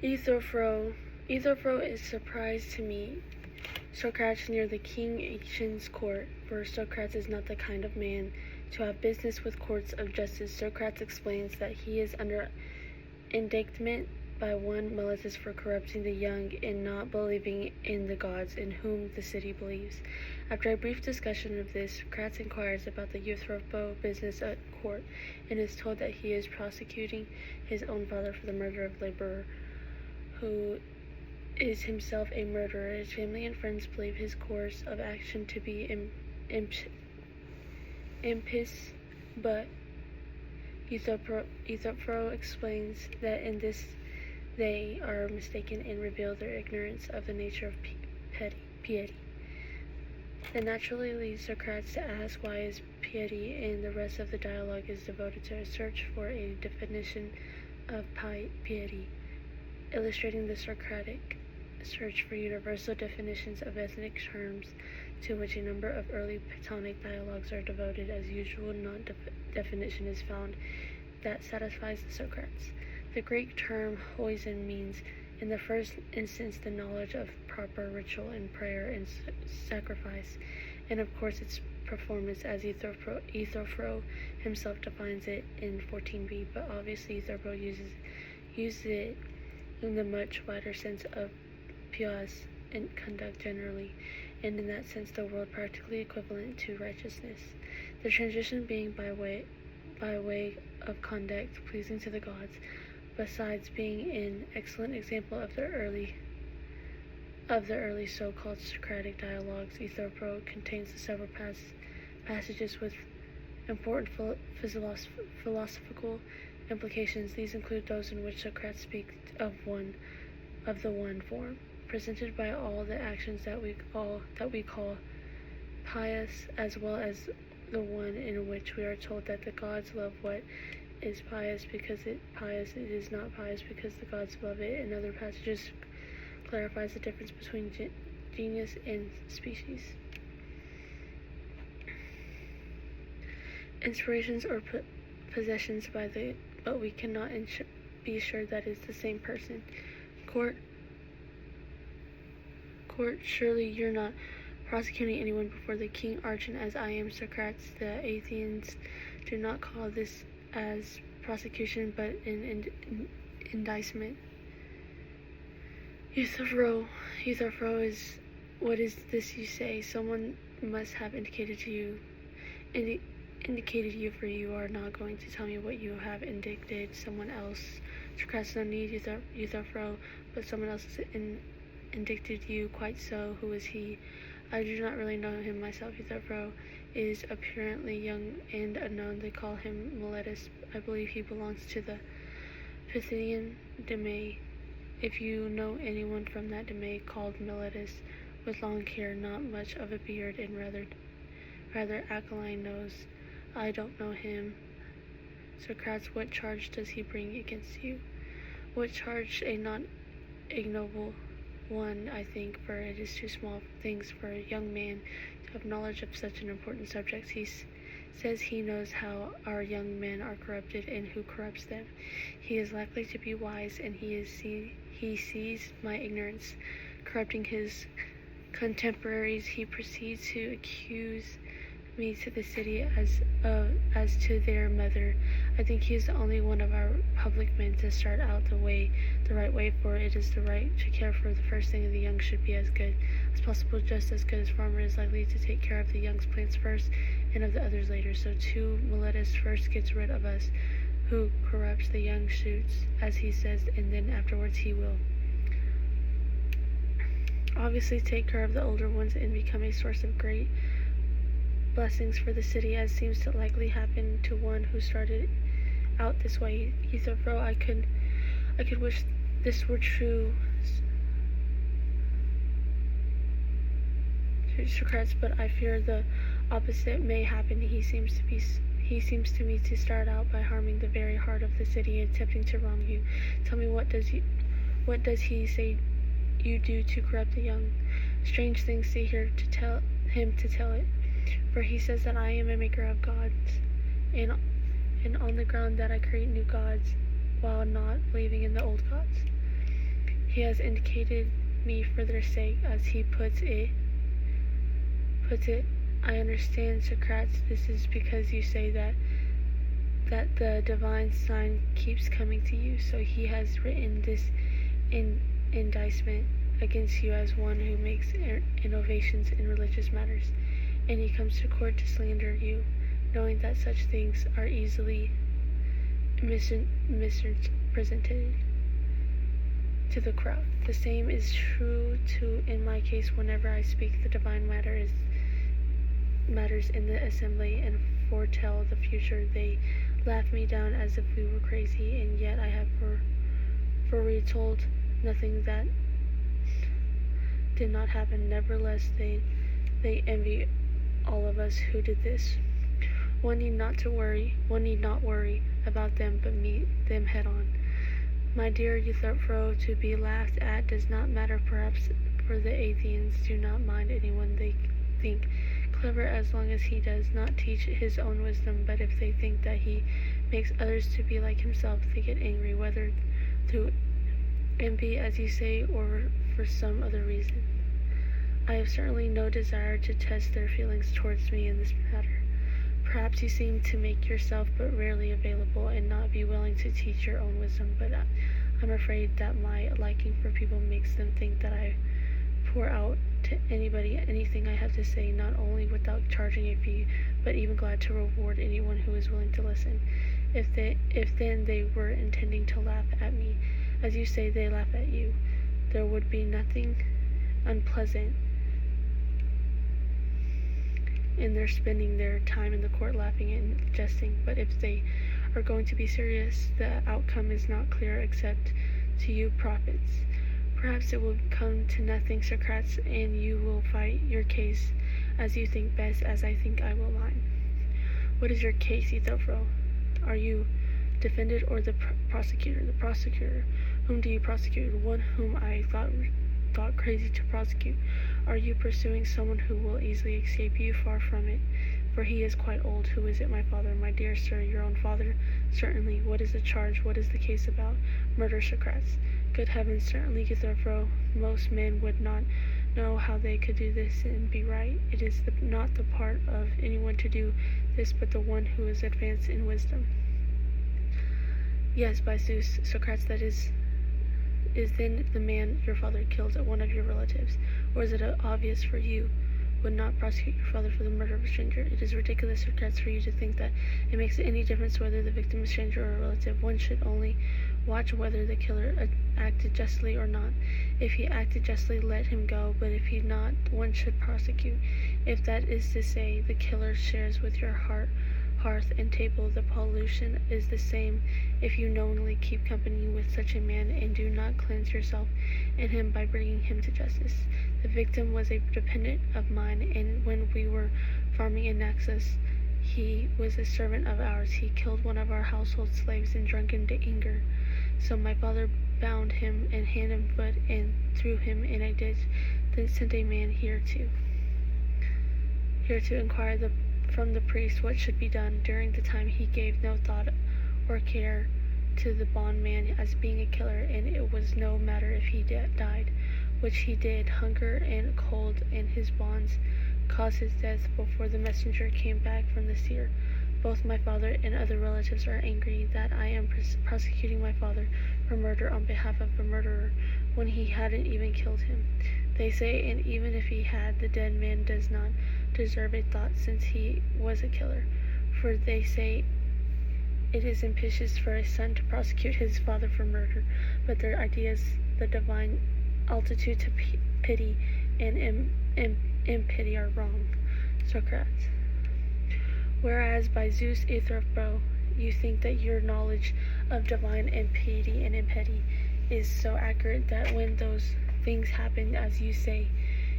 Euthyphro. Euthyphro is surprised to meet Socrates near the King Aetion's court, for Socrates is not the kind of man to have business with courts of justice. Socrates explains that he is under indictment by one Meletus for corrupting the young and not believing in the gods in whom the city believes. After a brief discussion of this, Socrates inquires about the Euthyphro business at court and is told that he is prosecuting his own father for the murder of laborer, who is himself a murderer. His family and friends believe his course of action to be impious, but Euthyphro explains that in this they are mistaken and reveal their ignorance of the nature of piety. That naturally leads Socrates to ask why his piety, and the rest of the dialogue is devoted to a search for a definition of piety, illustrating the Socratic search for universal definitions of ethnic terms, to which a number of early Platonic dialogues are devoted. As usual, no definition is found that satisfies the Socrates. The Greek term hoison means, in the first instance, the knowledge of proper ritual and prayer and sacrifice, and of course its performance, as Euthyphro himself defines it in 14b, but obviously Euthyphro uses it in the much wider sense of pious and conduct generally, and in that sense the word practically equivalent to righteousness. The transition being by way of conduct pleasing to the gods, besides being an excellent example of the early so-called Socratic dialogues. Euthyphro contains several passages with important philosophical implications. These include those in which Socrates speaks of the one form, presented by all the actions that we call pious, as well as the one in which we are told that the gods love what is pious because it is not pious because the gods love it. In other passages clarifies the difference between genus and species. Inspirations or possessions but we cannot be sure that it's the same person. Court, surely you're not prosecuting anyone before the king Archon as I am. Socrates. The Athenians do not call this as prosecution but an indictment. Euthyphro is, what is this you say? Someone must have indicated you, for you are not going to tell me what you have indicted someone else. Socrates. No need, Euthyphro, but someone else has indicted you. Quite so. Who is he? I do not really know him myself. Euthyphro is apparently young and unknown. They call him Meletus. I believe he belongs to the Pythian deme. If you know anyone from that deme called Meletus, with long hair, not much of a beard, and rather aquiline nose, I don't know him. Socrates. What charge does he bring against you? What charge? A not ignoble one, I think, for it is too small things for a young man to have knowledge of such an important subject. He says he knows how our young men are corrupted and who corrupts them. He is likely to be wise, and he sees my ignorance corrupting his contemporaries. He proceeds to accuse me to the city as to their mother. I think he is the only one of our public men to start out the right way, for it is the right to care for the first thing of the young should be as good as possible, just as good as farmer is likely to take care of the young's plants first and of the others later. So too Meletus first gets rid of us who corrupts the young shoots, as he says, and then afterwards he will obviously take care of the older ones and become a source of great blessings for the city, as seems to likely happen to one who started out this way. Euthyphro. I could wish this were true, Socrates, but I fear the opposite may happen. He seems to me to start out by harming the very heart of the city, attempting to wrong you. Tell me, what does he say you do to corrupt the young? Strange things to hear, to tell it. For he says that I am a maker of gods, and on the ground that I create new gods, while not believing in the old gods. He has indicated me for their sake, as he puts it. I understand, Socrates, this is because you say that the divine sign keeps coming to you, so he has written this indictment against you as one who makes innovations in religious matters, and he comes to court to slander you, knowing that such things are easily misrepresented to the crowd. The same is true too in my case. Whenever I speak the divine matters in the assembly and foretell the future, they laugh me down as if we were crazy, and yet I have foretold nothing that did not happen. Nevertheless, they envy all of us who did this. One need not worry about them, but meet them head on. My dear Euthyphro, to be laughed at does not matter. Perhaps for the Athenians do not mind anyone they think clever, as long as he does not teach his own wisdom. But if they think that he makes others to be like himself, they get angry, whether through envy, as you say, or for some other reason. I have certainly no desire to test their feelings towards me in this matter. Perhaps you seem to make yourself but rarely available, and not be willing to teach your own wisdom, but I'm afraid that my liking for people makes them think that I pour out to anybody anything I have to say, not only without charging a fee, but even glad to reward anyone who is willing to listen. If then they were intending to laugh at me, as you say they laugh at you, there would be nothing unpleasant in their spending their time in the court laughing and jesting. But if they are going to be serious, the outcome is not clear except to you prophets. Perhaps it will come to nothing, Socrates, and you will fight your case as you think best, as I think I will mine. What is your case, Euthyphro? Are you defendant or the prosecutor? The prosecutor. Whom do you prosecute? One whom I thought crazy to prosecute. Are you pursuing someone who will easily escape you? Far from it, for he is quite old. Who is it? My father. My dear sir, your own father? Certainly. What is the charge? What is the case about? Murder, Socrates. Good heavens, certainly, Euthyphro. Most men would not know how they could do this and be right. It is not the part of anyone to do this, but the one who is advanced in wisdom. Yes, by Zeus, Socrates, that is then the man your father killed one of your relatives? Or is it obvious for you would not prosecute your father for the murder of a stranger? It is ridiculous, Socrates, for you to think that it makes any difference whether the victim is a stranger or a relative. One should only watch whether the killer acted justly or not. If he acted justly, let him go, but if he not, one should prosecute. If that is to say, the killer shares with your hearth and table, the pollution is the same. If you knowingly keep company with such a man and do not cleanse yourself and him by bringing him to justice. The victim was a dependent of mine, and when we were farming in Naxos, he was a servant of ours. He killed one of our household slaves in drunken anger. So my father bound him and hand and foot and threw him in a ditch, then sent a man here to inquire from the priest what should be done. During the time he gave no thought or care to the bondman as being a killer, and it was no matter if he died, which he did. Hunger and cold and his bonds caused his death before the messenger came back from the seer. Both my father and other relatives are angry that I am prosecuting my father for murder on behalf of a murderer when he hadn't even killed him. They say, and even if he had, the dead man does not deserve a thought, since he was a killer. For they say it is impitious for a son to prosecute his father for murder, but their ideas, the divine altitude to pity and impity, are wrong. Socrates. Whereas by Zeus, Euthyphro, you think that your knowledge of divine pity and impity is so accurate that when those things happen, as you say,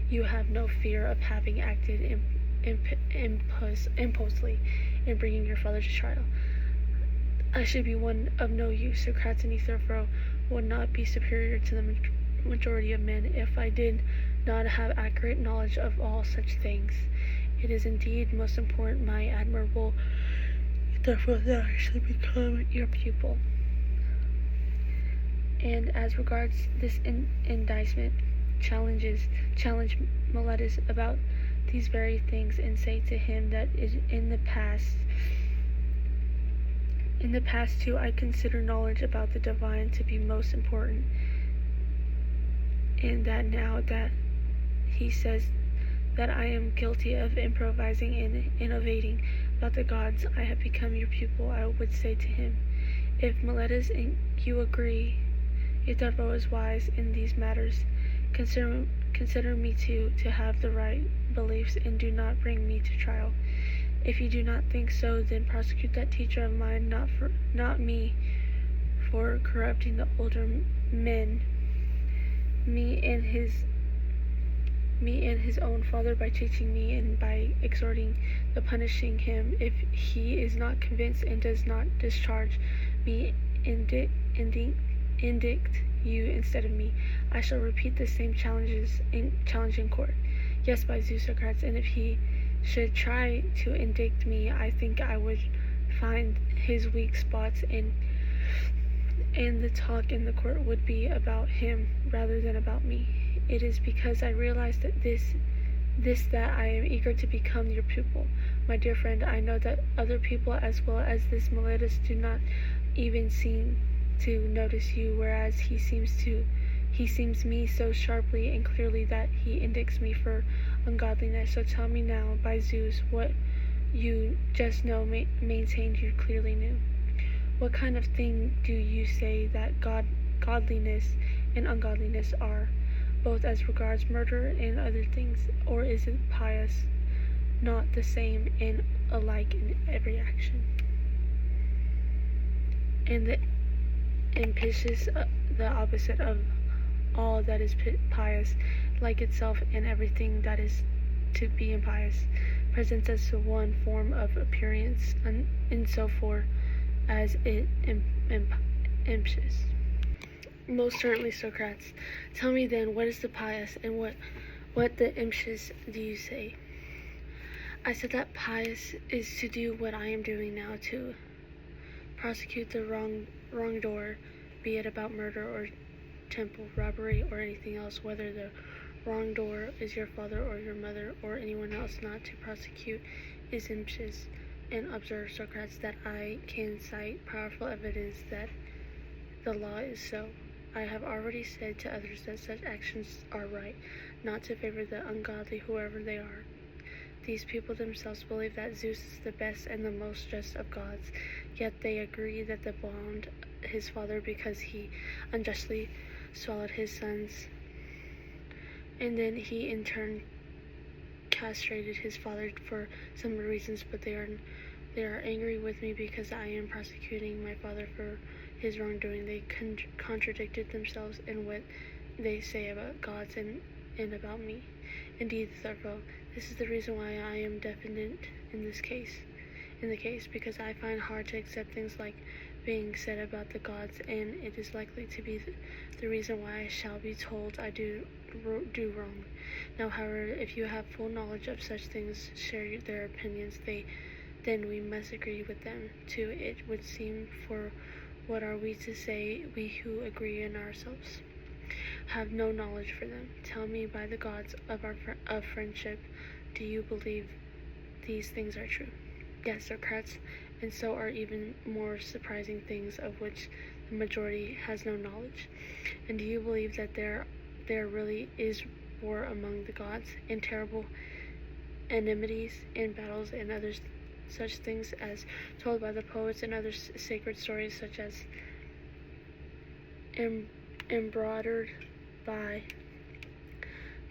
you have no fear of having acted impulsively in bringing your father to trial. I should be one of no use. Socrates and Euthyphro would not be superior to the majority of men if I did not have accurate knowledge of all such things. It is indeed most important, my admirable Euthyphro, that I should become your pupil. And as regards this indictment, challenge Miletus about these very things, and say to him that in the past too I consider knowledge about the divine to be most important, and that now that he says that I am guilty of improvising and innovating about the gods, I have become your pupil. I would say to him, if Miletus and you agree, Euthyphro is wise in these matters, consider me too to have the right beliefs, and do not bring me to trial. If you do not think so, then prosecute that teacher of mine, not me, for corrupting the older men, me and his own father, by teaching me and by exhorting the punishing him. If he is not convinced and does not discharge me, indict you instead of me. I shall repeat the same challenge in court. Yes, by Zeus, Socrates, and if he should try to indict me, I think I would find his weak spots, and the talk in the court would be about him rather than about me. It is because I realize that that I am eager to become your pupil. My dear friend, I know that other people as well as this Miletus do not even seem to notice you, whereas he seems me so sharply and clearly that he indicts me for ungodliness. So tell me now, by Zeus, what you just know maintained you clearly knew. What kind of thing do you say that godliness and ungodliness are, both as regards murder and other things, or is it pious, not the same and alike in every action? And the impicious, the opposite of all that is pious, like itself, and everything that is to be impious, presents as to one form of appearance, insofar as it impicious. Most certainly, Socrates. Tell me then, what is the pious, and what the impicious do you say? I said that pious is to do what I am doing now, to prosecute the wrongdoer, be it about murder or temple robbery or anything else, whether the wrongdoer is your father or your mother or anyone else. Not to prosecute is impicious. And observe, Socrates, that I can cite powerful evidence that the law is so. I have already said to others that such actions are right, not to favor the ungodly, whoever they are. These people themselves believe that Zeus is the best and the most just of gods, yet they agree that the bound his father because he unjustly swallowed his sons, and then he in turn castrated his father for some reasons, but they are angry with me because I am prosecuting my father for his wrongdoing. They contradicted themselves in what they say about gods and about me. Indeed, Euthyphro, this is the reason why I am defendant in the case, because I find hard to accept things like being said about the gods, and it is likely to be the reason why I shall be told I do wrong. Now, however, if you have full knowledge of such things, share their opinions, then we must agree with them too. It would seem, for what are we to say, we who agree in ourselves have no knowledge for them? Tell me, by the gods of friendship, do you believe these things are true? Yes, Socrates, and so are even more surprising things of which the majority has no knowledge. And do you believe that there really is war among the gods, and terrible enmities and battles and other such things as told by the poets and other sacred stories, such as embroidered by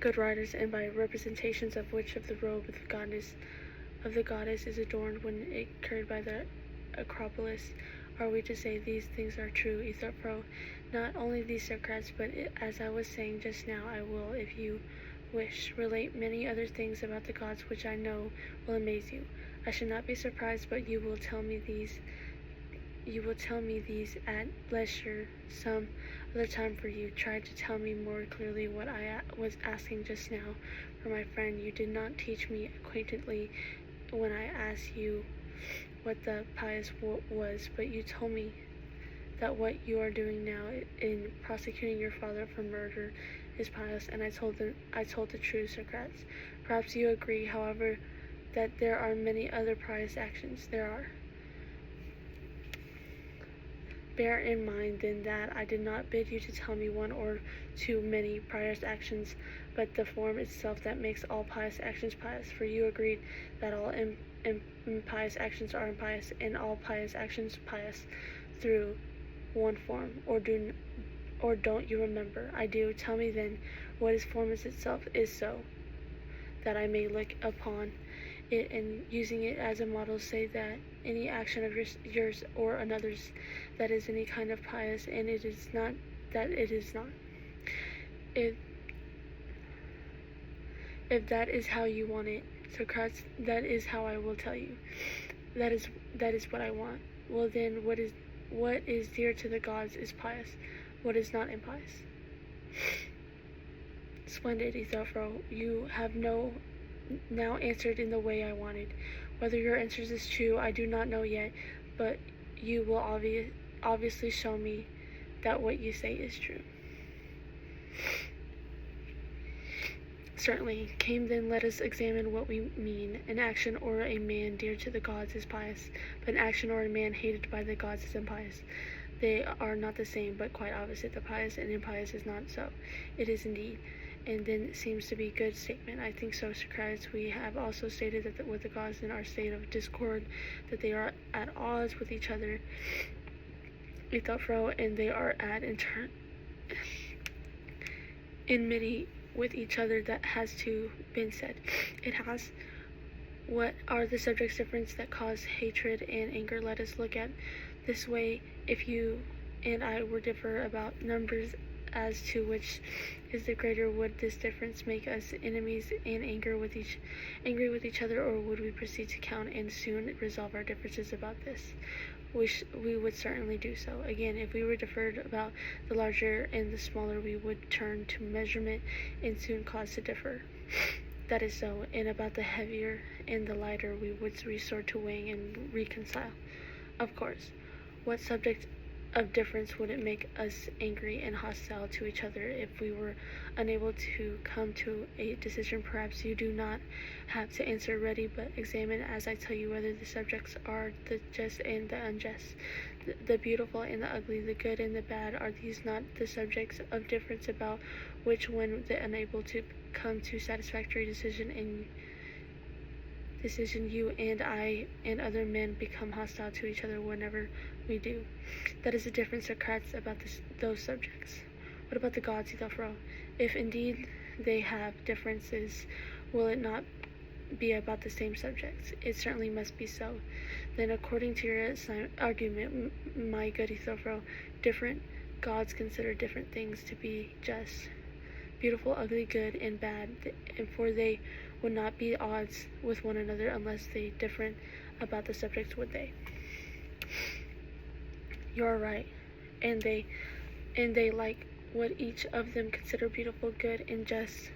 good writers, and by representations of which of the robe of the goddess is adorned when it carried by the Acropolis? Are we to say these things are true, Euthyphro? Not only these, Socrates, but as I was saying just now, I will, if you wish, relate many other things about the gods which I know will amaze you. I should not be surprised, but you will tell me these at leisure some other time, for you tried to tell me more clearly what I was asking just now for my friend. You did not teach me acquaintedly when I asked you what the pious was, but you told me that what you are doing now in prosecuting your father for murder is pious, and I told the truth, Socrates. Perhaps you agree, however, that there are many other pious actions. There are. Bear in mind, then, that I did not bid you to tell me one or too many pious actions, but the form itself that makes all pious actions pious. For you agreed that all impious actions are impious, and all pious actions pious through one form. Or don't you remember? I do. Tell me then, what is form itself is so, that I may look upon it, and using it as a model, say that any action of yours or another's that is any kind of pious, and it is not, that it is not. If that is how you want it, Socrates, that is how I will tell you. That is what I want. Well then, what is dear to the gods is pious. What is not impious? Splendid, Euthyphro. You have now answered in the way I wanted. Whether your answer is true, I do not know yet, but you will obviously show me that what you say is true. Certainly. Came then, let us examine what we mean. An action or a man dear to the gods is pious, but an action or a man hated by the gods is impious. They are not the same, but quite opposite. The pious and impious is not so. It is indeed. And then it seems to be a good statement. I think so, Socrates. We have also stated that with the gods in our state of discord, that they are at odds with each other, Euthyphro, and they are at enmity with each other. That has to been said. It has. What are the subjects' difference that cause hatred and anger? Let us look at this way. If you and I were differ about numbers as to which is the greater, would this difference make us enemies and angry with each other, or would we proceed to count and soon resolve our differences about this? We would certainly do so. Again, if we were differed about the larger and the smaller, we would turn to measurement and soon cause to differ. That is so. And about the heavier and the lighter, we would resort to weighing and reconcile. Of course. What subject of difference would it make us angry and hostile to each other if we were unable to come to a decision? Perhaps you do not have to answer ready, but examine as I tell you whether the subjects are the just and the unjust, the beautiful and the ugly, the good and the bad. Are these not the subjects of difference about which, when the unable to come to satisfactory decision, you and I and other men become hostile to each other whenever we do? That is the difference, Socrates, about those subjects. What about the gods, Euthyphro? If indeed they have differences, will it not be about the same subjects? It certainly must be so. Then, according to your argument, my good Euthyphro, different gods consider different things to be just, beautiful, ugly, good, and bad, and for they would not be odds with one another unless they different about the subjects, would they? You are right. And they like what each of them consider beautiful, good and just,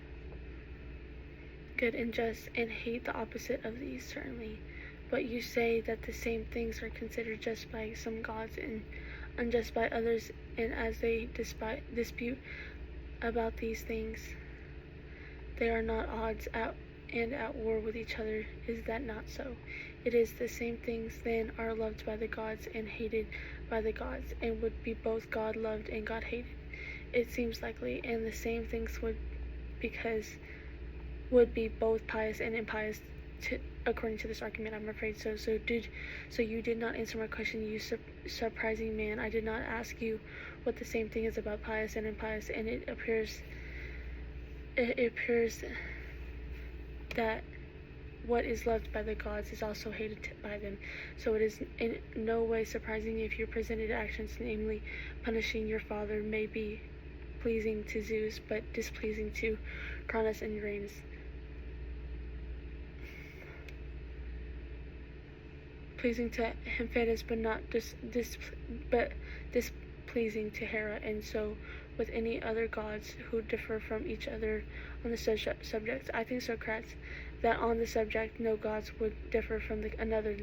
and hate the opposite of these, certainly. But you say that the same things are considered just by some gods and unjust by others, and as they dispute about these things, they are not odds and at war with each other. Is that not so? It is. The same things then are loved by the gods and hated by the gods, and would be both God loved and God hated. It seems likely, and the same things would be both pious and impious, according to this argument, I'm afraid so. So you did not answer my question, you surprising man. I did not ask you what the same thing is about pious and impious, and it appears that what is loved by the gods is also hated by them. So it is in no way surprising if your presented actions, namely punishing your father, may be pleasing to Zeus, but displeasing to Cronus and Uranus. Pleasing to Hephaestus, but not displeasing to Hera, and so with any other gods who differ from each other on the subjects. I think, Socrates, that on the subject no gods would differ from another,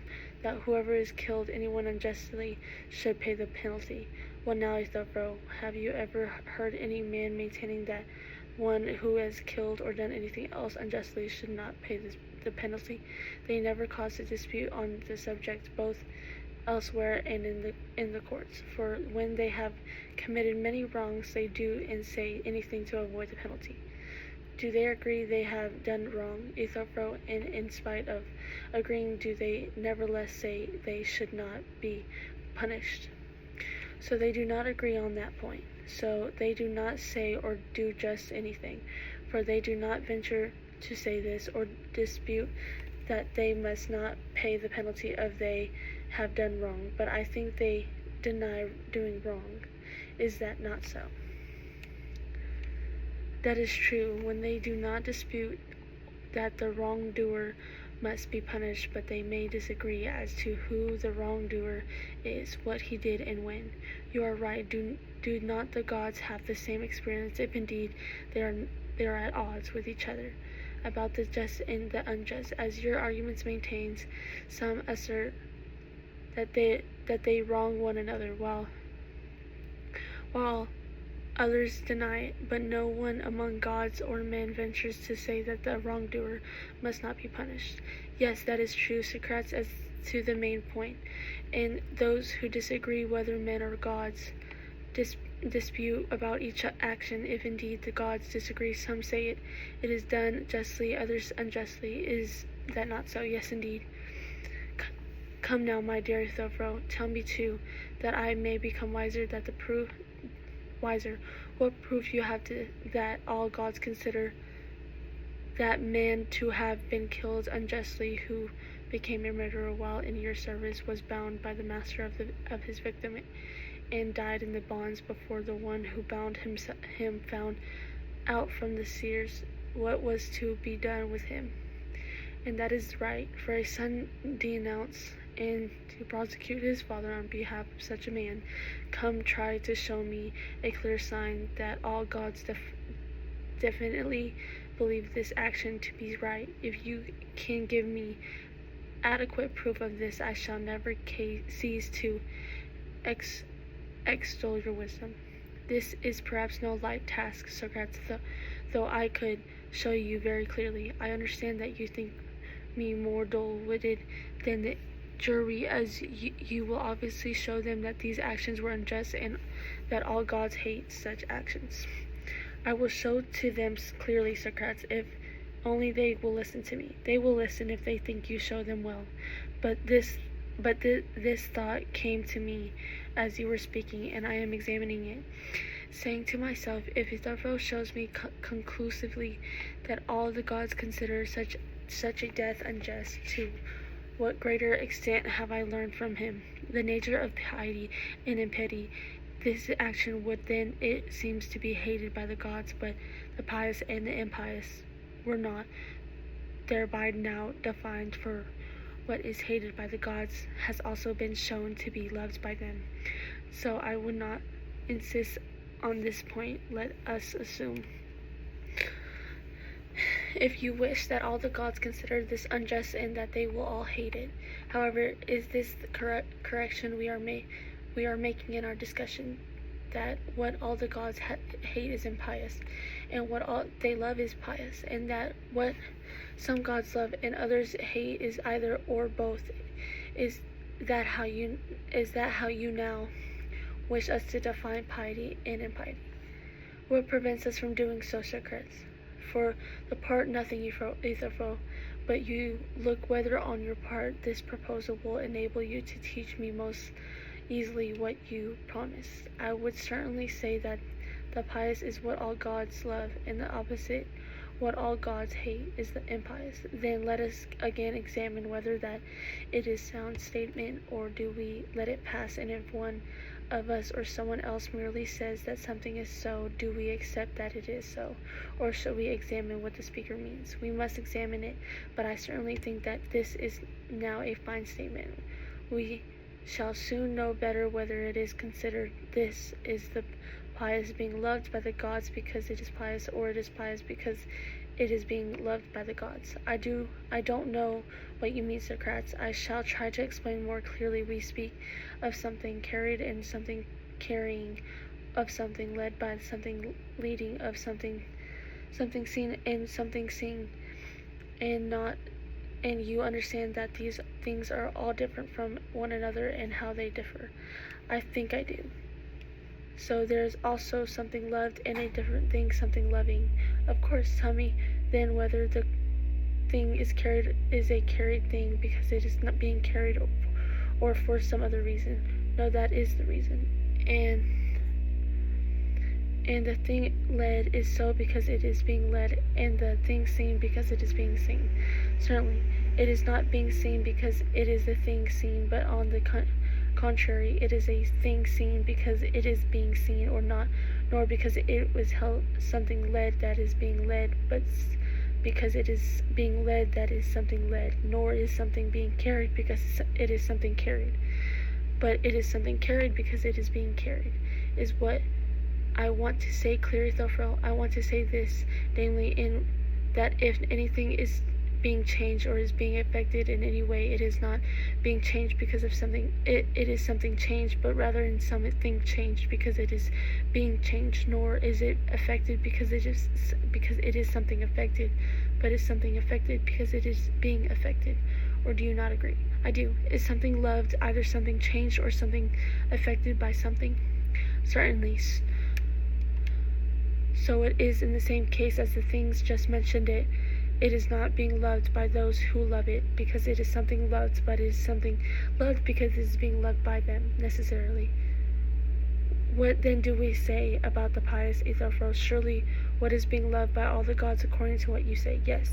that whoever is killed anyone unjustly should pay the penalty. Well now, Euthyphro, have you ever heard any man maintaining that one who has killed or done anything else unjustly should not pay the penalty? They never caused a dispute on the subject, both elsewhere and in the courts. For when they have committed many wrongs, they do and say anything to avoid the penalty. Do they agree they have done wrong, Euthyphro, and in spite of agreeing, do they nevertheless say they should not be punished? So they do not agree on that point. So they do not say or do just anything, for they do not venture to say this or dispute that they must not pay the penalty of they have done wrong, but I think they deny doing wrong. Is that not so? That is true, when they do not dispute that the wrongdoer must be punished, but they may disagree as to who the wrongdoer is, what he did, and when. You are right. Do not the gods have the same experience, if indeed they are at odds with each other, about the just and the unjust? As your arguments maintains, some assert that they wrong one another, while others deny it, but no one among gods or men ventures to say that the wrongdoer must not be punished. Yes, that is true, Socrates, as to the main point. And those who disagree whether men or gods dispute about each action, if indeed the gods disagree. Some say it is done justly, others unjustly. Is that not so? Yes, indeed. Come now, my dear Euthyphro, tell me too, that I may become wiser, what proof you have that all gods consider that man to have been killed unjustly, who became a murderer while in your service, was bound by the master of his victim, and died in the bonds before the one who bound him found out from the seers what was to be done with him. And that is right, for a son denounce and to prosecute his father on behalf of such a man. Come, try to show me a clear sign that all gods definitely believe this action to be right. If you can give me adequate proof of this, I shall never cease to extol your wisdom. This is perhaps no light task, Socrates, though I could show you very clearly. I understand that you think me more dull-witted than the jury, as you will obviously show them that these actions were unjust and that all gods hate such actions. I will show to them clearly, Socrates, if only they will listen to me. They will listen if they think you show them well. But this thought came to me as you were speaking, and I am examining it, saying to myself, if Euthyphro shows me conclusively that all the gods consider such a death unjust, to what greater extent have I learned from him the nature of piety and impiety? This action would then, it seems, to be hated by the gods, but the pious and the impious were not thereby now defined, for what is hated by the gods has also been shown to be loved by them. So I would not insist on this point. Let us assume, if you wish, that all the gods consider this unjust and that they will all hate it. However, is this the correction we are making in our discussion, that what all the gods hate is impious, and what all they love is pious, and that what some gods love and others hate is either or both? Is that how you now wish us to define piety and impiety? What prevents us from doing so, Socrates? For the part, nothing, Euthyphro, but you look whether on your part this proposal will enable you to teach me most easily what you promised. I would certainly say that the pious is what all gods love, and the opposite, what all gods hate, is the impious. Then let us again examine whether that it is sound statement, or do we let it pass, and if one of us or someone else merely says that something is so, do we accept that it is so, or should we examine what the speaker means? We must examine it, but I certainly think that this is now a fine statement. We shall soon know better whether it is considered this is the pious being loved by the gods because it is pious, or it is pious because it is being loved by the gods. I don't know what you mean, Socrates. I shall try to explain more clearly. We speak of something carried and something carrying, of something led by something leading, of something seen and something seen, and you understand that these things are all different from one another and how they differ. I think I do. So there is also something loved and a different thing, something loving. Of course, tell me then whether the thing is a carried thing because it is not being carried, or for some other reason. No, that is the reason. And the thing led is so because it is being led, and the thing seen because it is being seen. Certainly, it is not being seen because it is the thing seen, but on the contrary, it is a thing seen because it is being seen, or not, nor because it was held something led that is being led, but because it is being led that is something led, nor is something being carried because it is something carried, but it is something carried because it is being carried, is what I want to say clearly, Euthyphro. I want to say this, namely, in that if anything is being changed or is being affected in any way, it is not being changed because of something. It is something changed, but rather in something changed because it is being changed. Nor is it affected because it is something affected, but is something affected because it is being affected. Or do you not agree? I do. Is something loved either something changed or something affected by something? Certainly. So it is in the same case as the things just mentioned. It is not being loved by those who love it because it is something loved, but it is something loved because it is being loved by them, necessarily. What then do we say about the pious, Euthyphro? Surely what is being loved by all the gods according to what you say? Yes.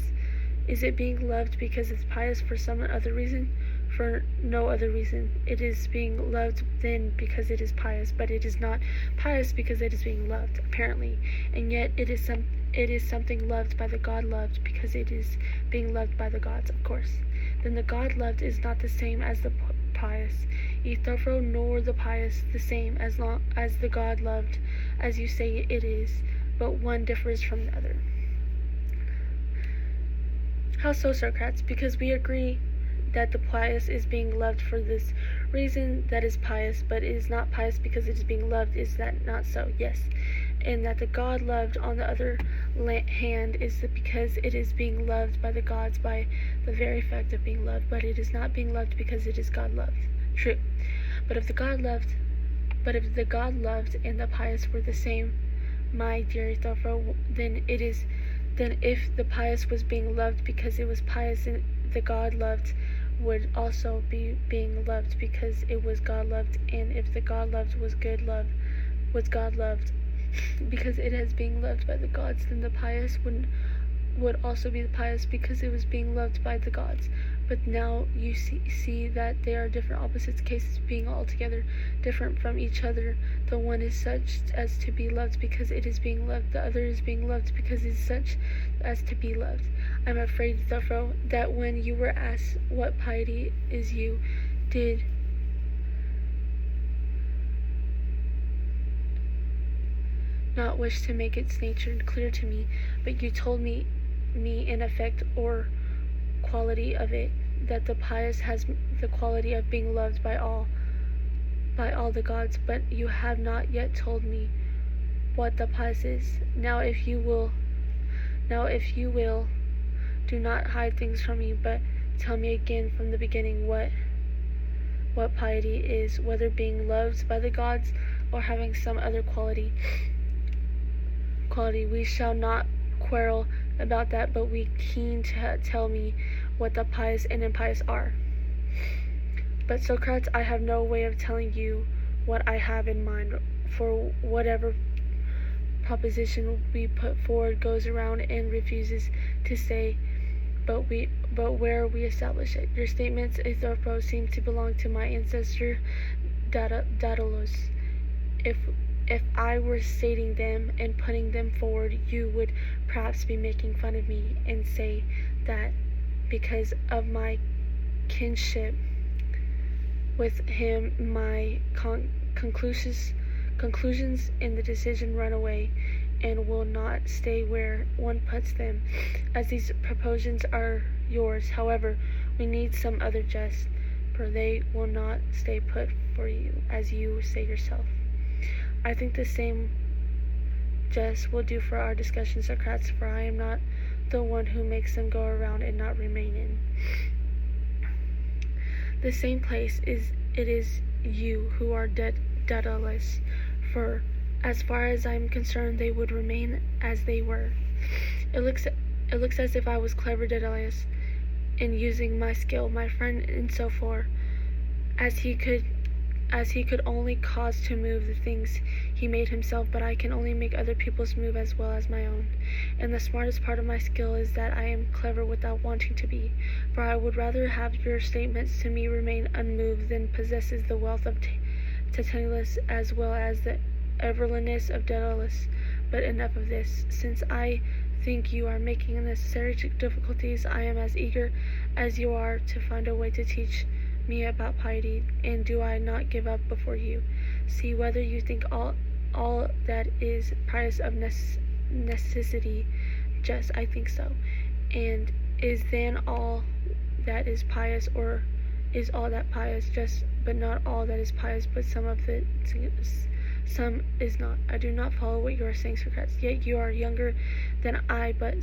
Is it being loved because it's pious for some other reason? For no other reason. It is being loved then because it is pious, but it is not pious because it is being loved, apparently. And yet it is something loved by the God loved because it is being loved by the gods, of course. Then the God loved is not the same as the pious, Euthyphro, nor the pious the same as long as the God loved, as you say it is, but one differs from the other. How so, Socrates? Because we agree that the pious is being loved for this reason that is pious, but it is not pious because it is being loved. Is that not so? Yes. And that the God loved, on the other hand, is because it is being loved by the gods by the very fact of being loved, but it is not being loved because it is God loved. True. But if the God loved and the pious were the same, my dear Euthyphro, then if the pious was being loved because it was pious, and the God loved would also be being loved because it was God loved, and if the God loved was God loved because it is being loved by the gods, then the pious would also be the pious because it was being loved by the gods. But now you see that they are different opposites, cases being altogether different from each other. The one is such as to be loved because it is being loved, the other is being loved because it is such as to be loved. I'm afraid, Euthyphro, that when you were asked what piety is, you did not wish to make its nature clear to me, but you told me in effect or quality of it, that the pious has the quality of being loved by all the gods, but you have not yet told me what the pious is. Now if you will, do not hide things from me, but tell me again from the beginning what piety is, whether being loved by the gods or having some other quality. We shall not quarrel about that, but we keen to tell me what the pious and impious are. But Socrates, I have no way of telling you what I have in mind, for whatever proposition we put forward goes around and refuses to say, but where we establish it. Your statements, Euthyphro, seem to belong to my ancestor Daedalus. If I were stating them and putting them forward, you would perhaps be making fun of me and say that because of my kinship with him, my conclusions Conclusions in the decision run away and will not stay where one puts them, as these propositions are yours. However, we need some other just, for they will not stay put for you, as you say yourself. I think the same just will do for our discussion, Socrates, for I am not the one who makes them go around and not remain in. The same place is you who are Daedalus, for as far as I am concerned, they would remain as they were. It looks as if I was clever, Daedalus, in using my skill, my friend, and so forth, as he could only cause to move the things he made himself, but I can only make other people's move as well as my own. And the smartest part of my skill is that I am clever without wanting to be, for I would rather have your statements to me remain unmoved than possesses the wealth of Tantalus as well as the everliness of Daedalus. But enough of this. Since I think you are making unnecessary difficulties, I am as eager as you are to find a way to teach me about piety, and do I not give up before you? See whether you think all that is pious of necessity just. I think so. And is then all that is pious, or is all that pious just, but not all that is pious, but some is not? I do not follow what you are saying, Socrates. Yet you are younger than I, but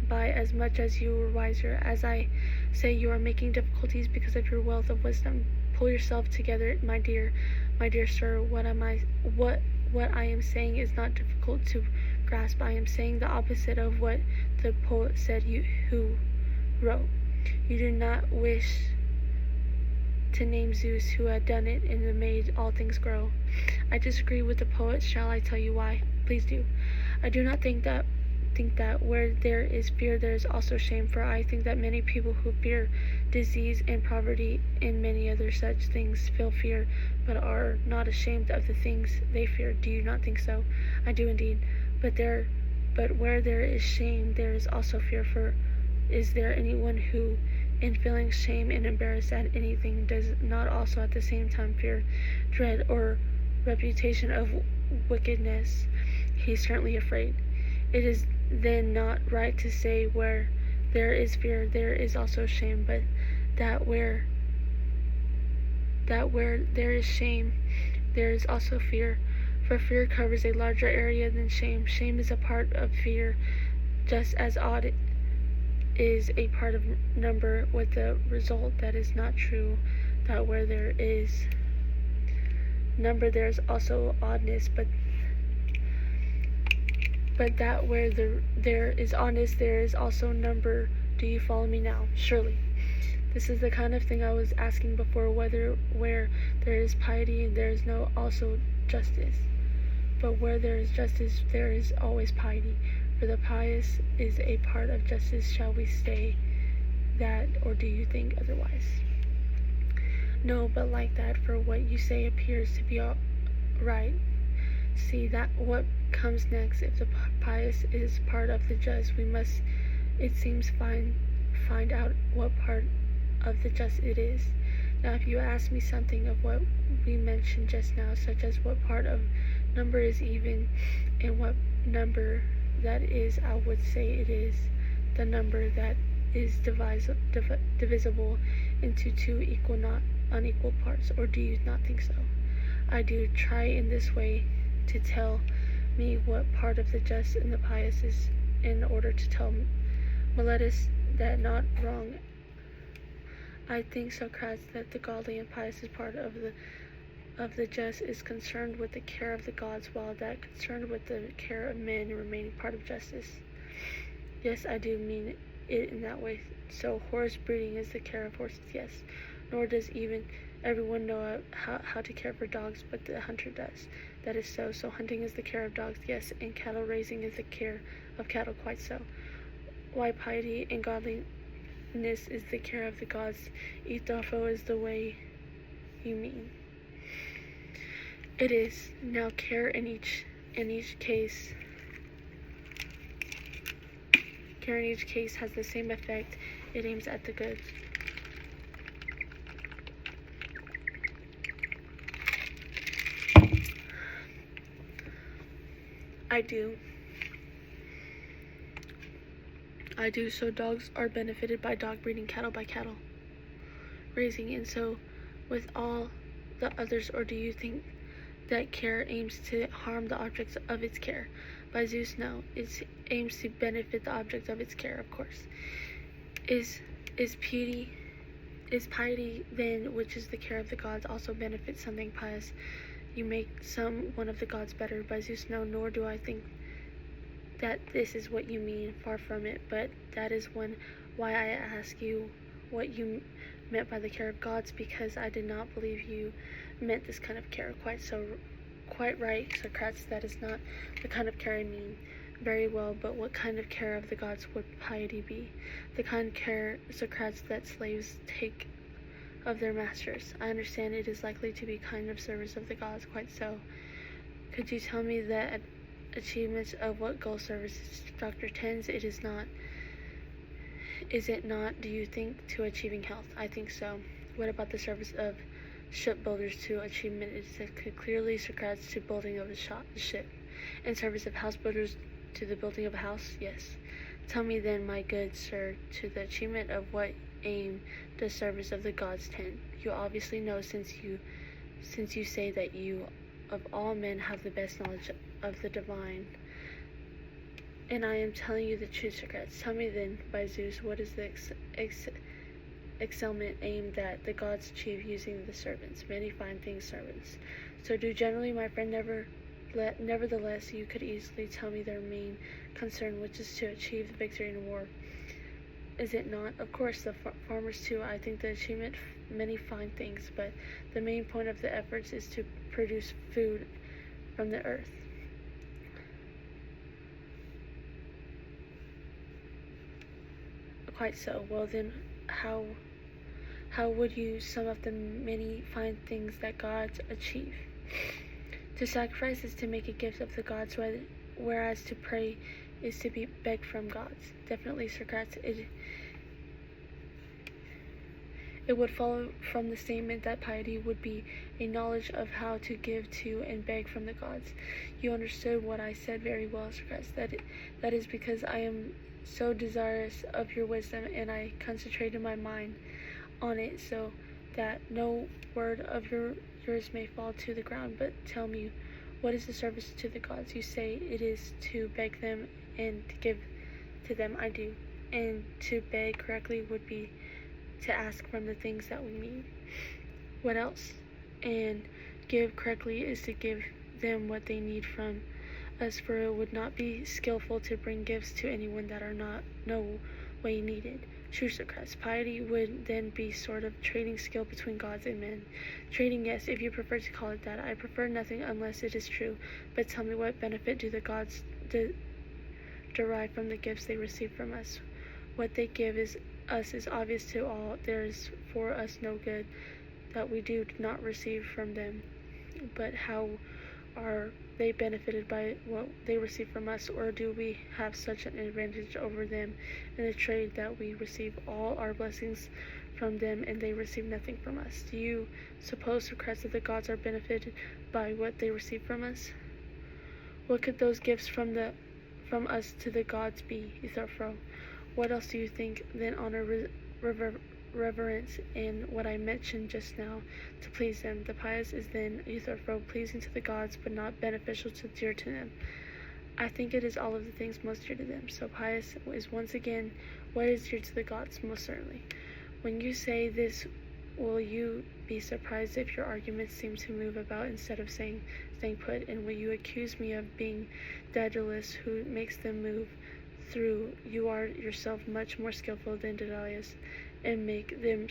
by as much as you were wiser. As I say, you are making difficulties because of your wealth of wisdom. Pull yourself together, my dear sir. What I am saying is not difficult to grasp. I am saying the opposite of what the poet said who wrote. You do not wish to name Zeus, who had done it and made all things grow. I disagree with the poet. Shall I tell you why? Please do. I do not think that where there is fear there is also shame, for I think that many people who fear disease and poverty and many other such things feel fear, but are not ashamed of the things they fear. Do you not think so? I do indeed. But where there is shame there is also fear, for is there anyone who, in feeling shame and embarrassed at anything, does not also at the same time fear, dread, or reputation of wickedness? He is certainly afraid. It is then not right to say where there is fear there is also shame, but that where there is shame there is also fear, for fear covers a larger area than shame. Shame is a part of fear, just as odd is a part of number, with the result that is not true that where there is number there is also oddness, but that where there is oddness there is also number. Do you follow me now? Surely. This is the kind of thing I was asking before, whether where there is piety there is no also justice. But where there is justice there is always piety, for the pious is a part of justice. Shall we say that, or do you think otherwise? No, but like that, for what you say appears to be all right. See that what comes next. If the pious is part of the just, we must, it seems, find out what part of the just it is. Now if you ask me something of what we mentioned just now, such as what part of number is even, and what number that is, I would say it is the number that is divisible into two equal, not unequal parts. Or do you not think so? I do. Try in this way to tell me what part of the just and the pious is, in order to tell Miletus that not wrong. I think, Socrates, that the godly and pious is part of the just is concerned with the care of the gods, while that concerned with the care of men remaining part of justice. Yes, I do mean it in that way. So horse breeding is the care of horses, yes. Nor does even everyone know how to care for dogs, but the hunter does. That is so. So hunting is the care of dogs, yes, and cattle raising is the care of cattle, quite so. Why piety and godliness is the care of the gods, Euthyphro, is the way you mean. It is. Now care in each case. Care in each case has the same effect. It aims at the good. I do. So dogs are benefited by dog breeding, cattle by cattle raising, and so with all the others, or do you think that care aims to harm the objects of its care? By Zeus, no. It aims to benefit the object of its care, of course. Is piety then, which is the care of the gods, also benefit something pious? You make one of the gods better. By Zeus, no, nor do I think that this is what you mean, far from it, but that is why I ask you what you meant by the care of gods, because I did not believe you meant this kind of care. Quite right, Socrates, that is not the kind of care I mean. Very well, but what kind of care of the gods would piety be? The kind of care, Socrates, that slaves take of their masters. I understand it is likely to be kind of service of the gods, quite so. Could you tell me the achievements of what goal service Dr. tends? It is not. Is it not, do you think, to achieving health? I think so. What about the service of shipbuilders to achievement? It is clearly Socrates to building of the ship. And service of house builders to the building of a house? Yes. Tell me then, my good sir, to the achievement of what aim does service of the gods tend? You obviously know, since you say that you of all men have the best knowledge of the divine. And I am telling you the truth, Socrates. Tell me then, by Zeus, what is the excellent aim that the gods achieve using the servants? Many fine things, servants. So do generally, my friend. Nevertheless, you could easily tell me their main concern, which is to achieve the victory in war. Is it not? Of course, the farmers too. I think the achievement many fine things, but the main point of the efforts is to produce food from the earth. Quite so. Well then, how would you sum up the many fine things that gods achieve? To sacrifice is to make a gift of the gods, whereas to pray is to be begged from gods. Definitely, Socrates. It would follow from the statement that piety would be a knowledge of how to give to and beg from the gods. You understood what I said very well, Socrates. That is because I am so desirous of your wisdom, and I concentrated my mind on it so that no word of yours may fall to the ground. But tell me, what is the service to the gods? You say it is to beg them and to give to them. I do. And to beg correctly would be to ask from the things that we need. What else? And give correctly is to give them what they need from us, for it would not be skillful to bring gifts to anyone that are not no way needed. True, Socrates. Piety would then be sort of trading skill between gods and men. Trading, yes, if you prefer to call it that. I prefer nothing unless it is true. But tell me, what benefit do the gods derive from the gifts they receive from us? What they give is obvious to all. There is for us no good that we do not receive from them. But how are they benefited by what they receive from us, or do we have such an advantage over them in the trade that we receive all our blessings from them and they receive nothing from us? Do you suppose, Socrates, that the gods are benefited by what they receive from us? What could those gifts from us to the gods be, Euthyphro? What else do you think than honor, reverence, and what I mentioned just now to please them? The pious is then, Euthyphro, pleasing to the gods, but not beneficial to dear to them. I think it is all of the things most dear to them. So pious is once again what is dear to the gods, most certainly. When you say this, will you be surprised if your arguments seem to move about instead of staying put? And will you accuse me of being Daedalus, who makes them move through? You are yourself much more skillful than Daedalus, and make them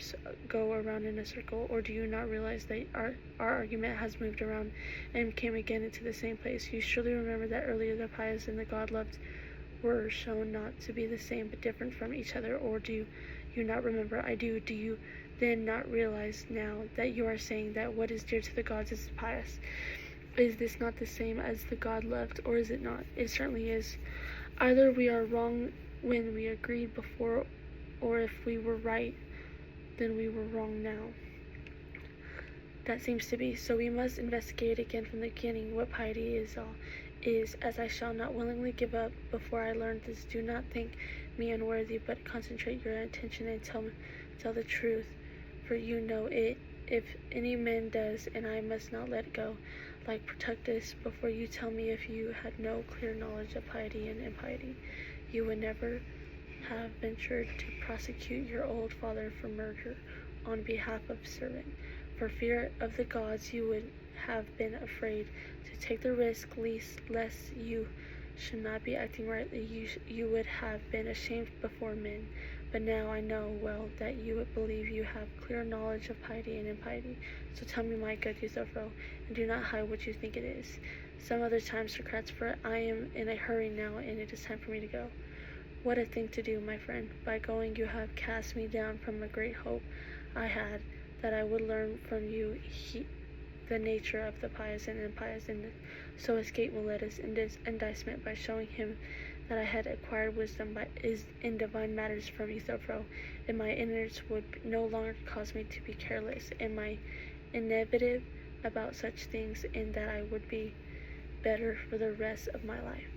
go around in a circle? Or do you not realize that our argument has moved around and came again into the same place? You surely remember that earlier the pious and the God-loved were shown not to be the same but different from each other, or do you not remember? I do. Do you then not realize now that you are saying that what is dear to the gods is the pious? Is this not the same as the God-loved, or is it not? It certainly is. Either we are wrong when we agreed before, or if we were right, then we were wrong now. That seems to be. So we must investigate again from the beginning what piety is all. is, as I shall not willingly give up before I learn this. Do not think me unworthy, but concentrate your attention and tell the truth, for you know it. If any man does, and I must not let go, like Protectus, before you tell me, if you had no clear knowledge of piety and impiety, you would never have ventured to prosecute your old father for murder on behalf of servant. For fear of the gods, you would have been afraid to take the risk, lest you should not be acting rightly. You would have been ashamed before men. But now I know well that you would believe you have clear knowledge of piety and impiety. So tell me, my good Euthyphro, and do not hide what you think it is. Some other time, Socrates, for I am in a hurry now, and it is time for me to go. What a thing to do, my friend. By going you have cast me down from a great hope I had, that I would learn from you the nature of the pious and impious, and so escape Miletus' indictment by showing him that I had acquired wisdom in divine matters from Euthyphro, and my innards would no longer cause me to be careless in my innovative about such things, and that I would be better for the rest of my life.